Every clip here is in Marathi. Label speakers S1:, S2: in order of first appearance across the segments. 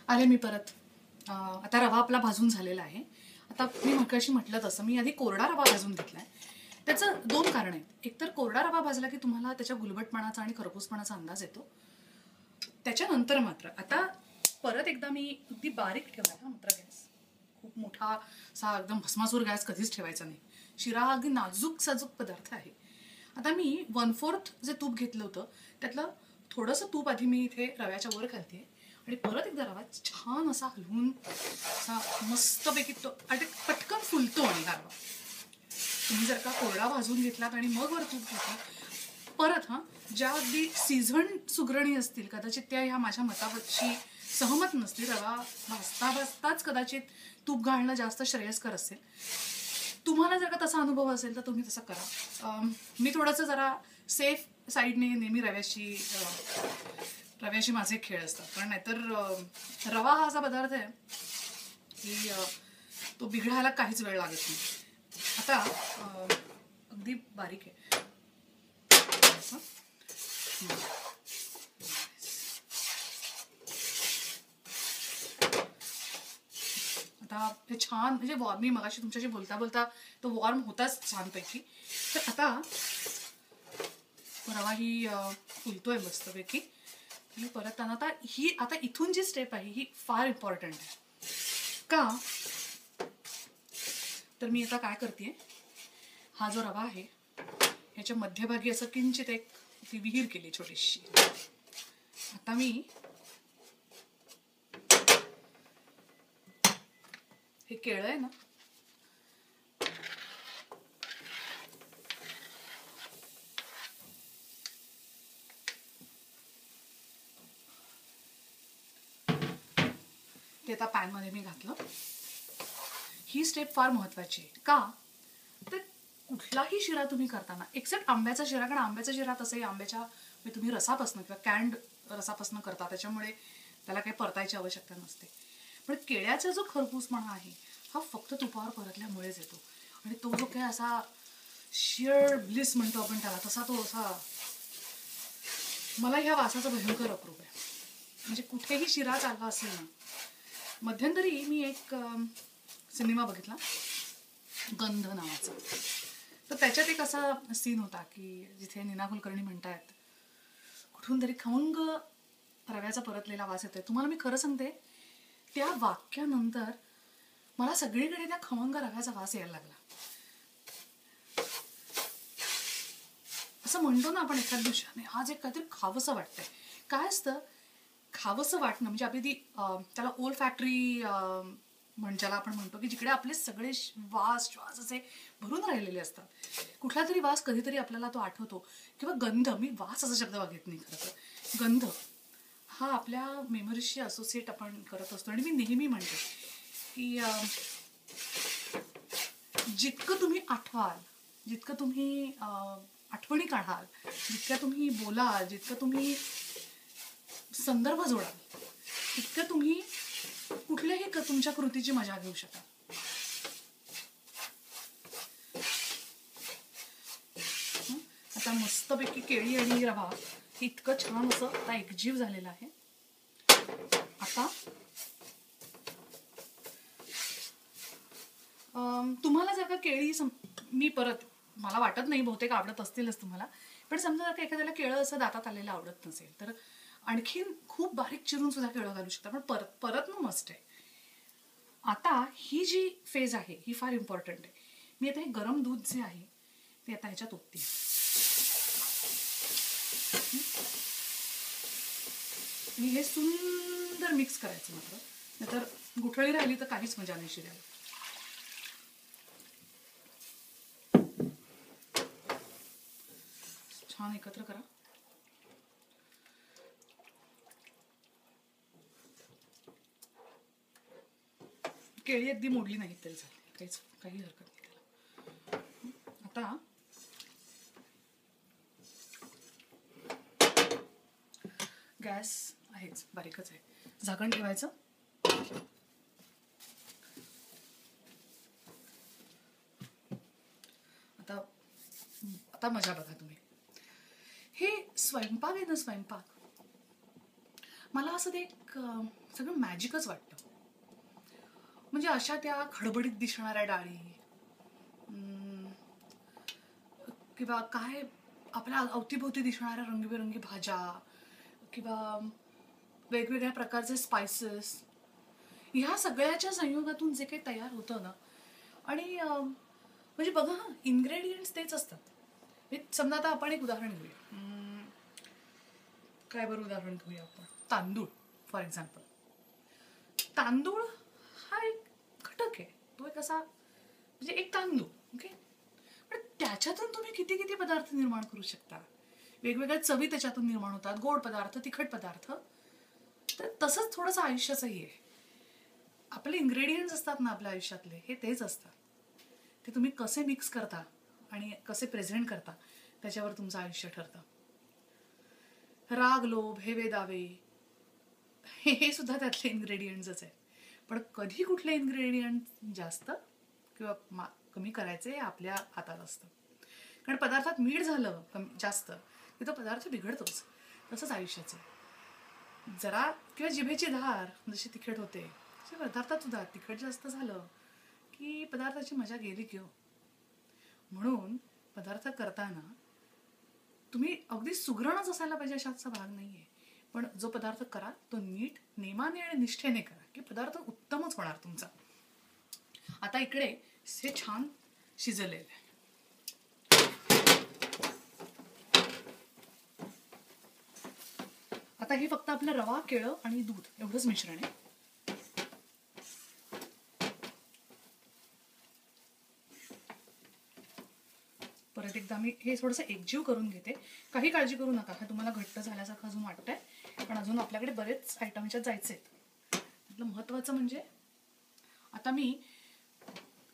S1: आले मी परत. आता रवा आपला भाजून झालेला आहे. आता मी मगाशी म्हटलं तसं मी आधी कोरडा रवा भाजून घेतलाय. त्याचं दोन कारण आहेत. एकतर कोरडा रवा भाजला की तुम्हाला त्याच्या गुलबटपणाचा आणि खरपूसपणाचा अंदाज येतो. त्याच्यानंतर मात्र आता परत एकदा मी अगदी बारीक ठेवला हा मात्र गॅस. खूप मोठा असा एकदम भस्मासूर गॅस कधीच ठेवायचा नाही. शिरा हा अगदी नाजूक साजूक पदार्थ आहे. आता मी 1/4 जे तूप घेतलं होतं त्यातलं थोडंसं तूप आधी मी इथे रव्याच्या वर घालते आणि परत एकदा रवा छान असा हलवून असा मस्तपैकी तो पटकन फुलतो. आणि हा रवा तुम्ही जर का कोरडा भाजून घेतलात आणि मग वर तूप घेतलं परत ज्या अगदी सीझन सुगरणी असतील कदाचित त्या ह्या माझ्या मताशी सहमत नसतील. रवा भाजता भाजताच कदाचित तूप घालणं जास्त श्रेयस्कर असेल. तुम्हाला जर का तसा अनुभव असेल तर तुम्ही तसं करा. मी थोडंसं जरा सेफ साईडने नेहमी रव्याशी माझे खेळ असतात. कारण नाहीतर रवा हा असा पदार्थ आहे की तो बिघडायला काहीच वेळ लागत नाही. आता अगदी बारीक आहे. आता हे छान म्हणजे मी मगाशी तुमच्याशी बोलता बोलता तो वॉर्म होताच छानपैकी. तर आता रवा ही फुलतोय मस्तपैकी. मी परत आता इथून जी स्टेप आहे ही फार इम्पॉर्टंट आहे. का तर मी आता काय करते, हा जो रवा आहे ह्याच्या मध्यभागी असं किंचित एक ती विहीर केली छोटीशी. आता मी हे केळं आहे ना ते आता पॅनमध्ये मी घातलं. ही स्टेप फार महत्वाची आहे. का तर कुठलाही शिरा तुम्ही करताना एक्सेप्ट आंब्याचा शिरा, कारण आंब्याचा शिरा तसंही आंब्याच्या तुम्ही रसापासून किंवा कॅन्ड रसापासून करता त्याच्यामुळे त्याला काही परतायची आवश्यकता नसते. पण केळ्याचा जो खरपूसपणा आहे हा फक्त तुपावर परतल्यामुळेच येतो. आणि तो जो काही असा शिअर ब्लिस म्हणतो आपण त्याला तसा तो असा मला ह्या वासाचा भयंकर अप्रूप आहे. म्हणजे कुठेही शिरा चालला असेल ना. मध्यंतरी मी एक सिनेमा बघितला गंध नावाचा. तर त्याच्यात एक असा सीन होता की जिथे नीना कुलकर्णी म्हणतायत कुठून तरी खमंग रव्याचा परतलेला वास येतोय. तुम्हाला मी खरं सांगते त्या वाक्यानंतर मला सगळीकडे त्या खमंग रव्याचा वास यायला लागला. असं म्हणतो ना आपण एखाद्या दिवशी आज एक काहीतरी खावंसं वाटतंय. काय असतं खावंसं वाटणं म्हणजे आपली ती त्याला ओल फॅक्टरी ज्याला आपण म्हणतो की जिकडे आपले सगळे श्वास असे भरून राहिलेले असतात. कुठला तरी वास कधीतरी आपल्याला तो आठवतो किंवा गंध. मी वास असा शब्द वागत नाही खरं तर. गंध हा आपल्या मेमरीशी असोसिएट आपण करत असतो. आणि मी नेहमी म्हणते की जितकं तुम्ही आठवाल, जितकं तुम्ही आठवणी काढाल, जितक्या तुम्ही बोलाल, जितकं तुम्ही संदर्भ जोडाल तितकं तुम्ही कुठल्याही तुमच्या कृतीची मजा घेऊ शकाल. आता मस्तपैकी केळी आणि रवा इतकं छान असं आता एकजीव झालेलं आहे. आता तुम्हाला जर का केळी मी परत मला वाटत नाही बहुतेक आवडत असतीलच तुम्हाला. पण समजा जर का एखाद्याला केळं असं दातात आलेलं आवडत नसेल तर आणखीन खूप बारीक चिरून सुद्धा केळं घालू शकता. पण परत ना मस्ट आहे. आता ही जी फेज आहे ही फार इम्पॉर्टंट आहे. मी आता हे गरम दूध जे आहे ते आता ह्याच्यात ओतते. आणि हे सुंदर मिक्स करायचं मात्र, नाहीतर गुठळी राहिली तर काहीच मजा नाही शिरायला. छान एकत्र करा. केळी अगदी मोडली नाहीत तरी चालेल, काही हरकत नाही त्याला. आता गॅस आहेच, बारीकच आहे. झाकण ठेवायचं. आता मजा बघा तुम्ही. हे स्वयंपाक आहे ना, स्वयंपाक मला असं ते एक सगळं मॅजिकच वाटतं. म्हणजे अशा त्या खडबडीत दिसणाऱ्या डाळी, किंवा काय आपल्या अवतीभोवती दिसणाऱ्या रंगीबेरंगी भाज्या, किंवा वेगवेगळ्या प्रकारचे स्पायसेस, ह्या सगळ्याच्या संयोगातून जे काही तयार होतं ना. आणि म्हणजे बघा हा, इन्ग्रेडियंट्स तेच असतात. समजा आता आपण एक उदाहरण घेऊया. काय बरं उदाहरण घेऊया आपण? तांदूळ फॉर एक्झाम्पल. तांदूळ हा एक घटक आहे. तो एक असा म्हणजे एक तांदूळ, ओके. पण त्याच्यातून तुम्ही किती किती पदार्थ निर्माण करू शकता. वेगवेगळ्या चवी त्याच्यातून निर्माण होतात, गोड पदार्थ, तिखट पदार्थ. तर तसंच थोडंसं आयुष्याचंही आहे. आपले इन्ग्रेडियंट्स असतात ना आपल्या आयुष्यातले, हे तेच असतात. ते तुम्ही कसे मिक्स करता आणि कसे प्रेझेंट करता त्याच्यावर तुमचं आयुष्य ठरतं. राग, लोभ, हेवे दावे, हे सुद्धा त्यातले इन्ग्रेडियंट्सच आहे. पण कधी कुठले इन्ग्रेडियंट जास्त किंवा कमी करायचे हे आपल्या हातात असतं. कारण पदार्थात मीठ झालं कमी जास्त की तो पदार्थ बिघडतोच. तसंच आयुष्याचं जरा किंवा जिभेची धार जशी तिखट होते तशी पदार्थात सुद्धा तिखट जास्त झालं की पदार्थाची मजा गेली किंवा. म्हणून पदार्थ करताना तुम्ही अगदी सुगरणच असायला पाहिजे अशाचा भाग नाहीये. पण जो पदार्थ करा तो नीट, नेमाने आणि निष्ठेने करा की पदार्थ उत्तमच होणार तुमचा. आता इकडे हे छान शिजलेलं आहे. आता हे फक्त आपलं रवा, केळं आणि दूध एवढंच मिश्रण आहे. परत एकदा मी हे थोडंसं एकजीव करून घेते. काही काळजी करू नका, हा तुम्हाला घट्ट झाल्यासारखं अजून वाटतंय, पण अजून आपल्याकडे बरेच आयटमच्यात जायचे आहेत. त्यातलं महत्त्वाचं म्हणजे आता मी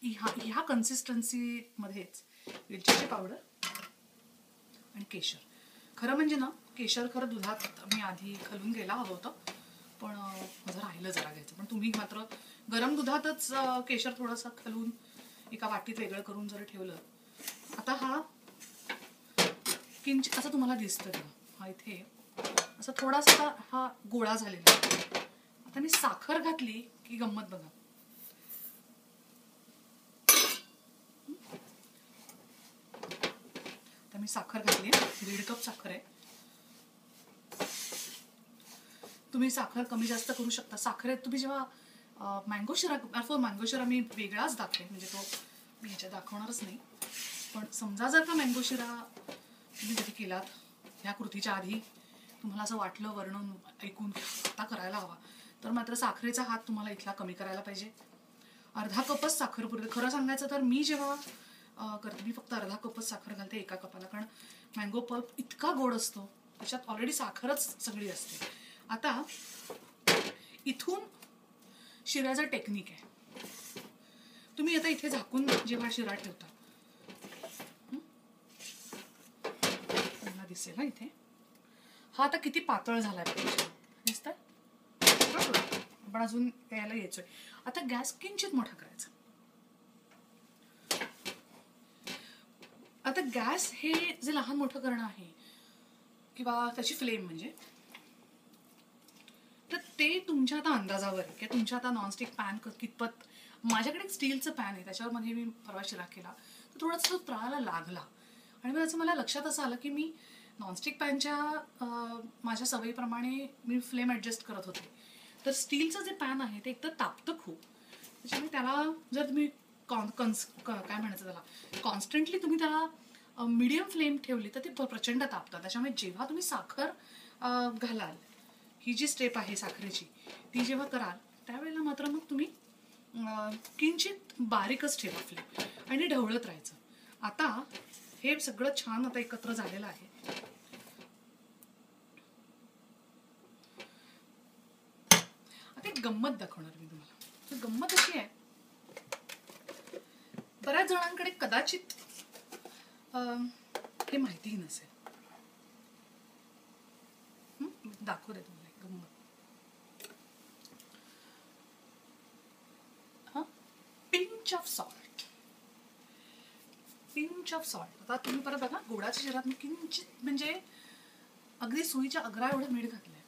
S1: ह्या कन्सिस्टन्सीमध्येच वेलचीची पावडर आणि केशर. खरं म्हणजे ना, केशर खरं दुधात मी आधी घालून घ्यायला हवं होतं, पण माझं राहिलं जरा घ्यायचं. पण तुम्ही मात्र गरम दुधातच केशर थोडंसं घालून एका वाटीत वेगळं करून जर ठेवलं. आता हा किंचित असं तुम्हाला दिसतं का, हा इथे असं थोडासा हा गोळा झालेला. आता मी साखर घातली की गंमत बघा. आता मी साखर घातली, 1.5 कप साखर आहे. तुम्ही साखर कमी जास्त करू शकता. साखरेत तुम्ही जेव्हा मँगो शिरा मी वेगळाच दाखवेन, म्हणजे तो मी ह्याच्यात दाखवणारच नाही. पण समजा जर का मँगो शिरा तुम्ही कधी केलात ह्या कृतीच्या आधी, तुम्हाला असं वाटलं वर्णन ऐकून आता करायला हवा, तर मात्र साखरेचा हात तुम्हाला इथला कमी करायला पाहिजे. 1/2 कपच साखर पुरते. खरं सांगायचं तर मी जेव्हा करते मी फक्त 1/2 कपच साखर घालते एका कपाला. कारण मँगो पल्प इतका गोड असतो, त्याच्यात ऑलरेडी साखरच सगळी असते. आता इथून शिऱ्याचं टेक्निक आहे. तुम्ही आता इथे झाकून जेव्हा शिरा ठेवता, दिसेल ना इथे, हा आता किती पातळ झालाय दिसतंय. आपण अजून यायला यायचोय. आता गॅस किंचित मोठा करायचा. आता गॅस हे जे लहान मोठं करणं आहे किंवा त्याची फ्लेम म्हणजे, तर ते तुमच्या आता अंदाजावर आहे की तुमच्या आता नॉनस्टिक पॅन कितपत. माझ्याकडे एक स्टीलचं पॅन आहे, त्याच्यावर मी परवा शिरा केला तर थोडासा तळाला लागला. आणि मग त्याचं मला लक्षात असं आलं की मी नॉनस्टिक पॅनच्या माझ्या सवयीप्रमाणे मी फ्लेम ॲडजस्ट करत होते. तर स्टीलचं जे पॅन आहे ते एकतर तापतं खूप, त्याच्यामुळे त्याला जर तुम्ही काय म्हणायचं त्याला, कॉन्स्टंटली तुम्ही त्याला मीडियम फ्लेम ठेवली तर ते प्रचंड तापतं. त्याच्यामुळे जेव्हा तुम्ही साखर घालाल, ही जी स्टेप आहे साखरेची, ती जेव्हा कराल त्यावेळेला मात्र मग तुम्ही किंचित बारीकच ठेवा फ्लेम आणि ढवळत राहायचं. आता हे सगळं छान आता एकत्र झालेलं आहे. आता एक गंमत दाखवणार मी तुम्हाला. गंमत अशी आहे, बऱ्याच जणांकडे कदाचित हे माहितीही नसेल. दाखवू दे तुम्हाला एक गंमत. Pinch of salt. Pinch of salt. आता तुम्ही परत बघा, गोडाच्या शिरात मी किंचित म्हणजे अगदी सुईच्या अग्रा एवढं मीठ घातलंय.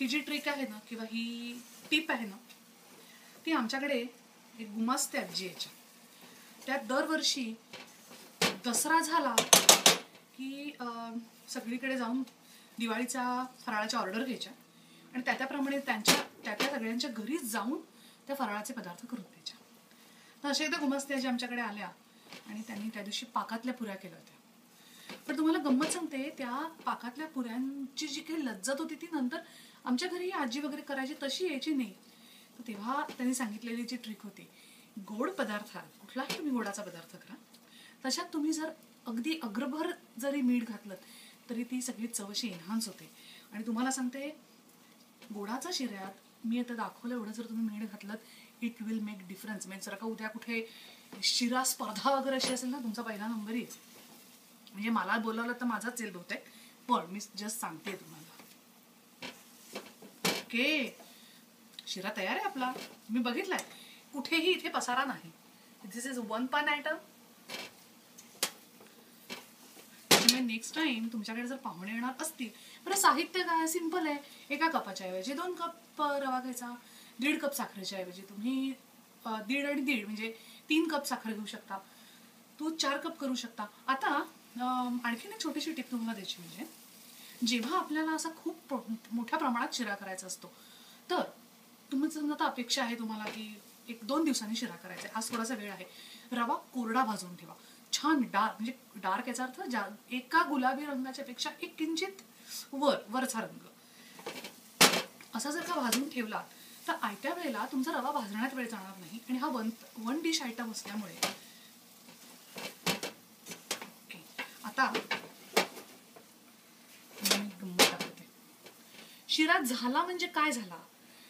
S1: ही जी ट्रिक आहे ना किंवा ही टीप आहे ना, ती आमच्याकडे एक गुमास्ते आजी यायच्या. त्या दरवर्षी दसरा झाला की सगळीकडे जाऊन दिवाळीच्या फराळाच्या ऑर्डर घ्यायच्या आणि त्याप्रमाणे त्या सगळ्यांच्या घरीच जाऊन त्या फराळाचे पदार्थ करून द्यायच्या. तर अशा एकदा गुमास्ते आजी आमच्याकडे आल्या आणि त्यांनी त्या दिवशी पाकातल्या पुऱ्या केल्या होत्या. पण तुम्हाला गंमत सांगते, त्या पाकातल्या पुऱ्यांची जी काही लज्जत होती ती नंतर आमच्या घरी आजी वगैरे करायची तशी यायची नाही. तर तेव्हा त्यांनी सांगितलेली जी ट्रिक होती, गोड पदार्थात कुठलाही तुम्ही गोडाचा पदार्थ करा, तशात तुम्ही जर अगदी अग्रभर जरी मीठ घातलं तरी ती सगळी चव अशी एन्हान्स होते. आणि तुम्हाला सांगते, गोडाच्या शिऱ्यात मी आता दाखवलं एवढं जर तुम्ही मीठ घातलं, इट विल मेक डिफरन्स. म्हणजे जर का उद्या कुठे शिरा स्पर्धा वगैरे अशी असेल ना, तुमचा पहिला नंबर येईल. म्हणजे मला बोलावलं तर माझाच येईल बहुतेक, पण मी जस्ट सांगते तुम्हाला. ओके, शिरा तयार आहे आपला. मी बघितलाय, कुठेही इथे पसारा नाही. दिस इज वन पन आयटम. नेक्स्ट टाइम तुमच्याकडे जर पाहुणे येणार असतील, बरं साहित्य काय सिंपल आहे. एका कपाच्या ऐवजी 2 कप रवा घ्यायचा. 1.5 कप साखरेच्या ऐवजी तुम्ही 1.5 आणि 1.5 म्हणजे 3 कप साखर घेऊ शकता. दूध 4 कप करू शकता. आता आणखीन एक छोटीशी टिप तुम्हाला द्यायची, म्हणजे जेव्हा आपल्याला असा खूप मोठ्या प्रमाणात शिरा करायचा असतो, तर तुमचं आता अपेक्षा आहे तुम्हाला की 1-2 दिवसांनी शिरा करायचा आहे, आज थोडासा वेळ आहे, रवा कोरडा भाजून ठेवा. छान डार्क, म्हणजे डार्क याचा अर्थ एका गुलाबी रंगाच्या पेक्षा एक किंचित वरचा रंग असा जर का भाजून ठेवला तर आयत्या वेळेला तुमचा रवा भाजण्यात वेळ जाणार नाही. आणि हा वन डिश आयटम असल्यामुळे. आता शिरा झाला म्हणजे काय झाला,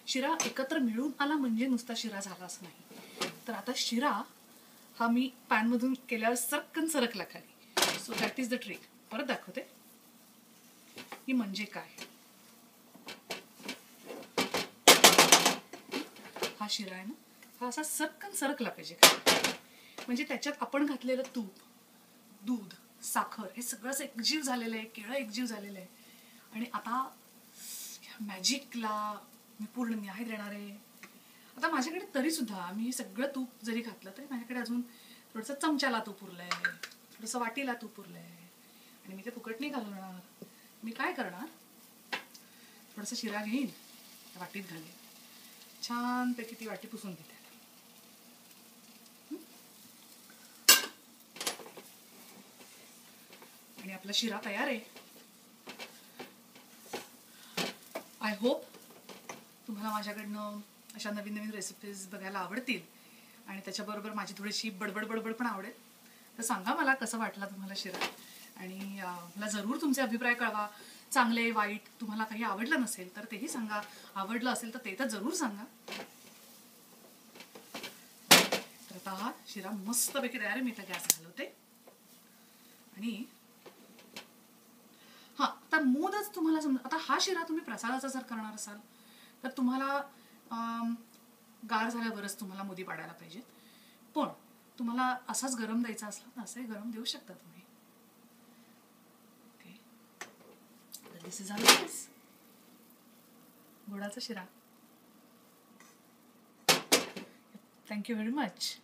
S1: शिरा एकत्र मिळून आला म्हणजे नुसता शिरा झाला असं नाही. तर आता शिरा हा मी पॅनमधून केल्यावर सरकन सरकला खाली. So that is the trick. परत दाखवते ही म्हणजे काय. हा शिरा आहे ना, हा असा सरकन सरकला पाहिजे खाली. म्हणजे त्याच्यात आपण घातलेलं तूप, दूध, साखर हे सगळंच एकजीव झालेलं आहे, केळं एकजीव झालेलं आहे. आणि आता मॅजिकला मी पूर्ण न्याय देणार आहे. आता माझ्याकडे तरी सुद्धा मी हे सगळं तूप जरी घातलं तरी माझ्याकडे अजून थोडंसं चमच्याला तूप उरलंय, थोडंसं वाटीला तूप उरलंय. आणि मी ते फुकट नाही घालवणार. मी काय करणार, थोडंसं शिरा घेईन, वाटीत घालेन, छानपैकी ती वाटी पुसून घेते. आणि आपला शिरा तयार आहे. आय होप तुम्हाला माझ्याकडनं अशा नवीन नवीन रेसिपीज बघायला आवडतील आणि त्याच्याबरोबर माझी थोडीशी बडबड पण आवडेल. तर सांगा मला कसं वाटला तुम्हाला शिरा. आणि मला जरूर तुमचे अभिप्राय कळवा, चांगले वाईट. तुम्हाला काही आवडलं नसेल तर तेही सांगा, आवडलं असेल तर ते तर जरूर सांगा. तर आता हा शिरा मस्तपैकी तयार आहे. मी तर गॅस घालवते. आणि हा आता मोदच तुम्हाला समजा, आता हा शिरा तुम्ही प्रसादाचा जर करणार असाल तर तुम्हाला गार झाल्यावरच तुम्हाला मोदी पाडायला पाहिजेत. पण तुम्हाला असाच गरम द्यायचा असला तर असंही गरम देऊ शकता तुम्ही. ओके, दिस इज आवर गोडाचा शिरा. Thank you very much.